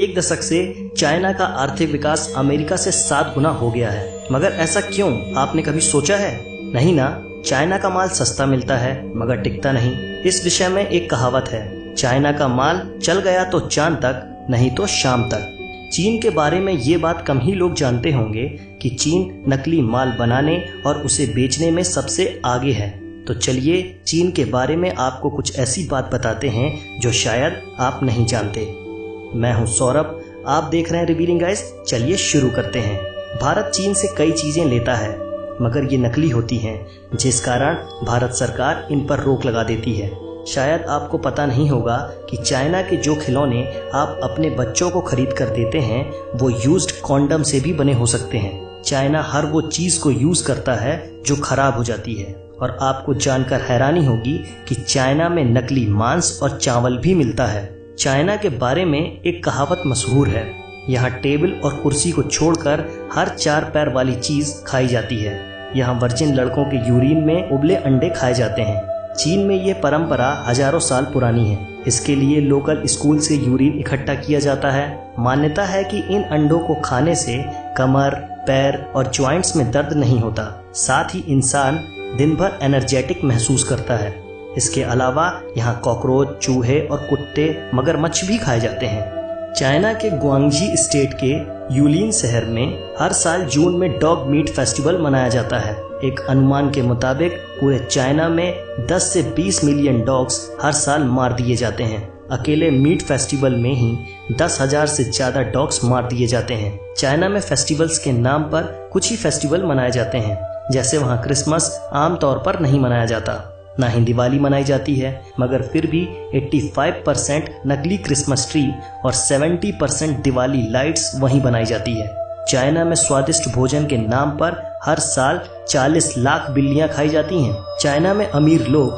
एक दशक से चाइना का आर्थिक विकास अमेरिका से 7 गुना हो गया है। मगर ऐसा क्यों, आपने कभी सोचा है? नहीं ना। चाइना का माल सस्ता मिलता है मगर टिकता नहीं। इस विषय में एक कहावत है, चाइना का माल चल गया तो चांद तक, नहीं तो शाम तक। चीन के बारे में ये बात कम ही लोग जानते होंगे कि चीन नकली माल बनाने और उसे बेचने में सबसे आगे है। तो चलिए चीन के बारे में आपको कुछ ऐसी बात बताते हैं जो शायद आप नहीं जानते। मैं हूं सौरभ, आप देख रहे हैं रिवीलिंग गाइस। चलिए शुरू करते हैं। भारत चीन से कई चीजें लेता है मगर ये नकली होती हैं, जिस कारण भारत सरकार इन पर रोक लगा देती है। शायद आपको पता नहीं होगा कि चाइना के जो खिलौने आप अपने बच्चों को खरीद कर देते हैं वो यूज्ड कॉन्डम से भी बने हो सकते हैं। चाइना हर वो चीज को यूज करता है जो खराब हो जाती है। और आपको जानकर हैरानी होगी कि चाइना में नकली मांस और चावल भी मिलता है। चाइना के बारे में एक कहावत मशहूर है, यहाँ टेबल और कुर्सी को छोड़कर हर 4 पैर वाली चीज खाई जाती है। यहाँ वर्जिन लड़कों के यूरिन में उबले अंडे खाए जाते हैं। चीन में ये परंपरा हजारों साल पुरानी है। इसके लिए लोकल स्कूल से यूरिन इकट्ठा किया जाता है। मान्यता है कि इन अंडों को खाने से कमर, पैर और जॉइंट्स में दर्द नहीं होता। साथ ही इंसान दिन भर एनर्जेटिक महसूस करता है। इसके अलावा यहाँ कॉकरोच, चूहे और कुत्ते, मगरमच्छ भी खाए जाते हैं। चाइना के ग्वांगजी स्टेट के यूलिन शहर में हर साल जून में डॉग मीट फेस्टिवल मनाया जाता है। एक अनुमान के मुताबिक पूरे चाइना में 10 से 20 मिलियन डॉग्स हर साल मार दिए जाते हैं। अकेले मीट फेस्टिवल में ही 10,000 से ज्यादा डॉग्स मार दिए जाते हैं। चाइना में फेस्टिवल्स के नाम पर कुछ ही फेस्टिवल मनाए जाते हैं। जैसे वहाँ क्रिसमस आमतौर पर नहीं मनाया जाता, ना ही दिवाली मनाई जाती है, मगर फिर भी 85% नकली क्रिसमस ट्री और 70% दिवाली लाइट्स वहीं बनाई जाती है। चाइना में स्वादिष्ट भोजन के नाम पर हर साल 40 लाख बिल्लियां खाई जाती हैं। चाइना में अमीर लोग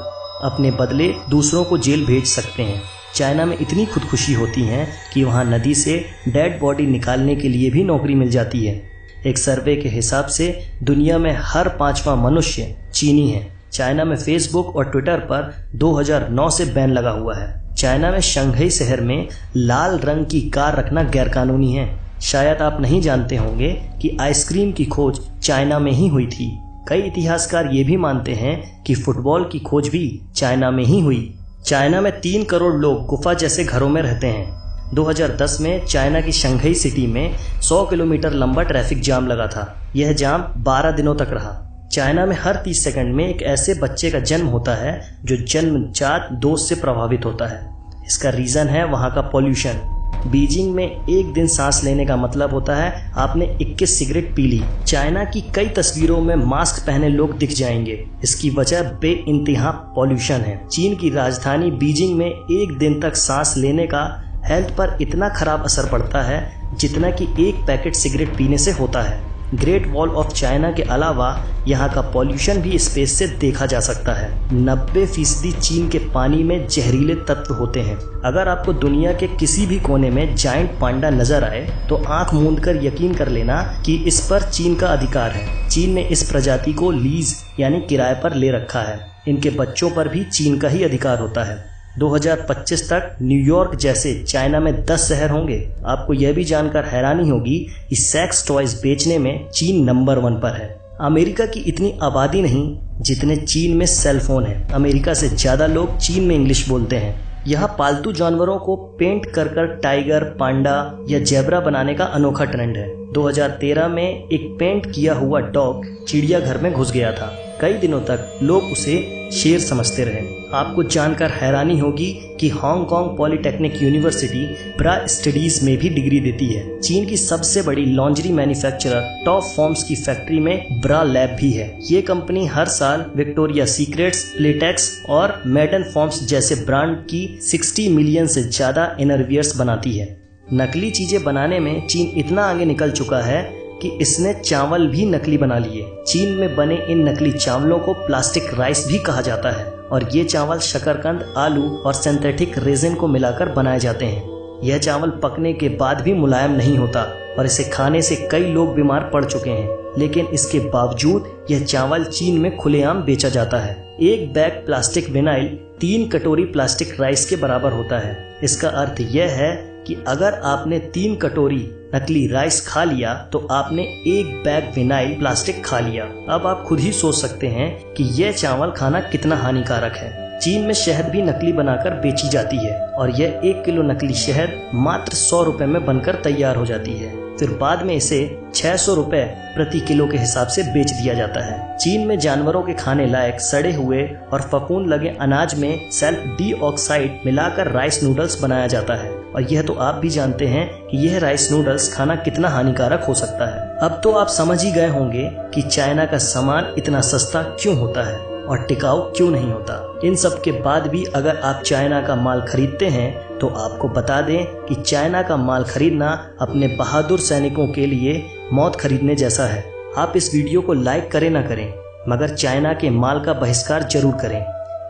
अपने बदले दूसरों को जेल भेज सकते हैं। चाइना में इतनी खुदकुशी होती है कि वहां नदी से डेड बॉडी निकालने के लिए भी नौकरी मिल जाती है। एक सर्वे के हिसाब से दुनिया में हर 5वां मनुष्य चीनी है। चाइना में फेसबुक और ट्विटर पर 2009 से बैन लगा हुआ है। चाइना में शंघाई शहर में लाल रंग की कार रखना गैरकानूनी है। शायद आप नहीं जानते होंगे कि आइसक्रीम की खोज चाइना में ही हुई थी। कई इतिहासकार ये भी मानते हैं कि फुटबॉल की खोज भी चाइना में ही हुई। चाइना में 3 करोड़ लोग गुफा जैसे घरों में रहते हैं। 2010 में चाइना की शंघाई सिटी में 100 किलोमीटर लंबा ट्रैफिक जाम लगा था। यह जाम 12 दिनों तक रहा। चाइना में हर 30 सेकंड में एक ऐसे बच्चे का जन्म होता है जो जन्मजात दोष से प्रभावित होता है। इसका रीजन है वहाँ का पॉल्यूशन। बीजिंग में एक दिन सांस लेने का मतलब होता है आपने 21 सिगरेट पी ली। चाइना की कई तस्वीरों में मास्क पहने लोग दिख जाएंगे। इसकी वजह बेइंतहा पॉल्यूशन है। चीन की राजधानी बीजिंग में एक दिन तक सांस लेने का हेल्थ पर इतना खराब असर पड़ता है जितना कि एक पैकेट सिगरेट पीने से होता है। ग्रेट वॉल ऑफ चाइना के अलावा यहाँ का पॉल्यूशन भी स्पेस से देखा जा सकता है। 90% चीन के पानी में जहरीले तत्व होते हैं। अगर आपको दुनिया के किसी भी कोने में जायंट पांडा नजर आए तो आंख मूंदकर यकीन कर लेना कि इस पर चीन का अधिकार है। चीन ने इस प्रजाति को लीज यानी किराए पर ले रखा है। इनके बच्चों पर भी चीन का ही अधिकार होता है। 2025 तक न्यूयॉर्क जैसे चाइना में 10 शहर होंगे। आपको यह भी जानकर हैरानी होगी कि सेक्स टॉयज बेचने में चीन नंबर 1 पर है। अमेरिका की इतनी आबादी नहीं जितने चीन में सेल फोन है। अमेरिका से ज्यादा लोग चीन में इंग्लिश बोलते हैं। यहाँ पालतू जानवरों को पेंट कर टाइगर, पांडा या जेब्रा बनाने का अनोखा ट्रेंड है। 2013 में एक पेंट किया हुआ डॉग चिड़ियाघर में घुस गया था। कई दिनों तक लोग उसे शेर समझते रहे। आपको जानकर हैरानी होगी कि हांगकांग पॉलिटेक्निक यूनिवर्सिटी ब्रा स्टडीज में भी डिग्री देती है। चीन की सबसे बड़ी लॉन्ड्री मैन्युफैक्चरर टॉप फॉर्म्स की फैक्ट्री में ब्रा लैब भी है। ये कंपनी हर साल विक्टोरिया सीक्रेट्स, प्लेटेक्स और मेडन फॉर्म्स जैसे ब्रांड की 60 मिलियन से ज्यादा इनरवियर्स बनाती है। नकली चीजें बनाने में चीन इतना आगे निकल चुका है कि इसने चावल भी नकली बना लिए। चीन में बने इन नकली चावलों को प्लास्टिक राइस भी कहा जाता है और ये चावल शकरकंद, आलू और सिंथेटिक रेजिन को मिलाकर बनाए जाते हैं। यह चावल पकने के बाद भी मुलायम नहीं होता और इसे खाने से कई लोग बीमार पड़ चुके हैं। लेकिन इसके बावजूद यह चावल चीन में खुलेआम बेचा जाता है। एक बैग प्लास्टिक विनाइल 3 कटोरी प्लास्टिक राइस के बराबर होता है। इसका अर्थ यह है कि अगर आपने 3 कटोरी नकली राइस खा लिया तो आपने 1 बैग विनाइल प्लास्टिक खा लिया। अब आप खुद ही सोच सकते हैं कि यह चावल खाना कितना हानिकारक है। चीन में शहद भी नकली बनाकर बेची जाती है और यह 1 किलो नकली शहद मात्र 100 रुपए में बनकर तैयार हो जाती है। फिर बाद में इसे 600 रुपए प्रति किलो के हिसाब से बेच दिया जाता है। चीन में जानवरों के खाने लायक सड़े हुए और फफूंद लगे अनाज में सल्फर डाइऑक्साइड मिलाकर राइस नूडल्स बनाया जाता है और यह तो आप भी जानते हैं कि यह राइस नूडल्स खाना कितना हानिकारक हो सकता है। अब तो आप समझ ही गए होंगे कि चाइना का सामान इतना सस्ता क्यों होता है और टिकाऊ क्यों नहीं होता। इन सब के बाद भी अगर आप चाइना का माल खरीदते हैं तो आपको बता दें कि चाइना का माल खरीदना अपने बहादुर सैनिकों के लिए मौत खरीदने जैसा है। आप इस वीडियो को लाइक करें ना करें मगर चाइना के माल का बहिष्कार जरूर करें।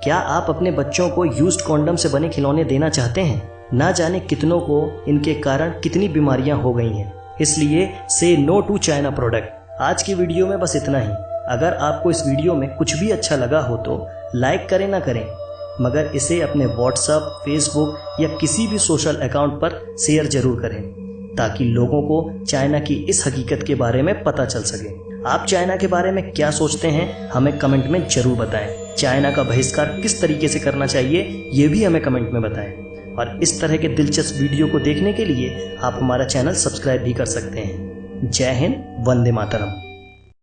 क्या आप अपने बच्चों को यूज्ड कॉन्डम से बने खिलौने देना चाहते हैं? ना जाने कितनों को इनके कारण कितनी बीमारियां हो गई हैं। इसलिए से नो टू चाइना प्रोडक्ट। आज की वीडियो में बस इतना ही। अगर आपको इस वीडियो में कुछ भी अच्छा लगा हो तो लाइक करें ना करें मगर इसे अपने व्हाट्सएप, फेसबुक या किसी भी सोशल अकाउंट पर शेयर जरूर करें ताकि लोगों को चाइना की इस हकीकत के बारे में पता चल सके। आप चाइना के बारे में क्या सोचते हैं हमें कमेंट में जरूर बताएं। चाइना का बहिष्कार किस तरीके से करना चाहिए ये भी हमें कमेंट में बताएं और इस तरह के दिलचस्प वीडियो को देखने के लिए आप हमारा चैनल सब्सक्राइब भी कर सकते हैं। जय हिंद, वंदे मातरम।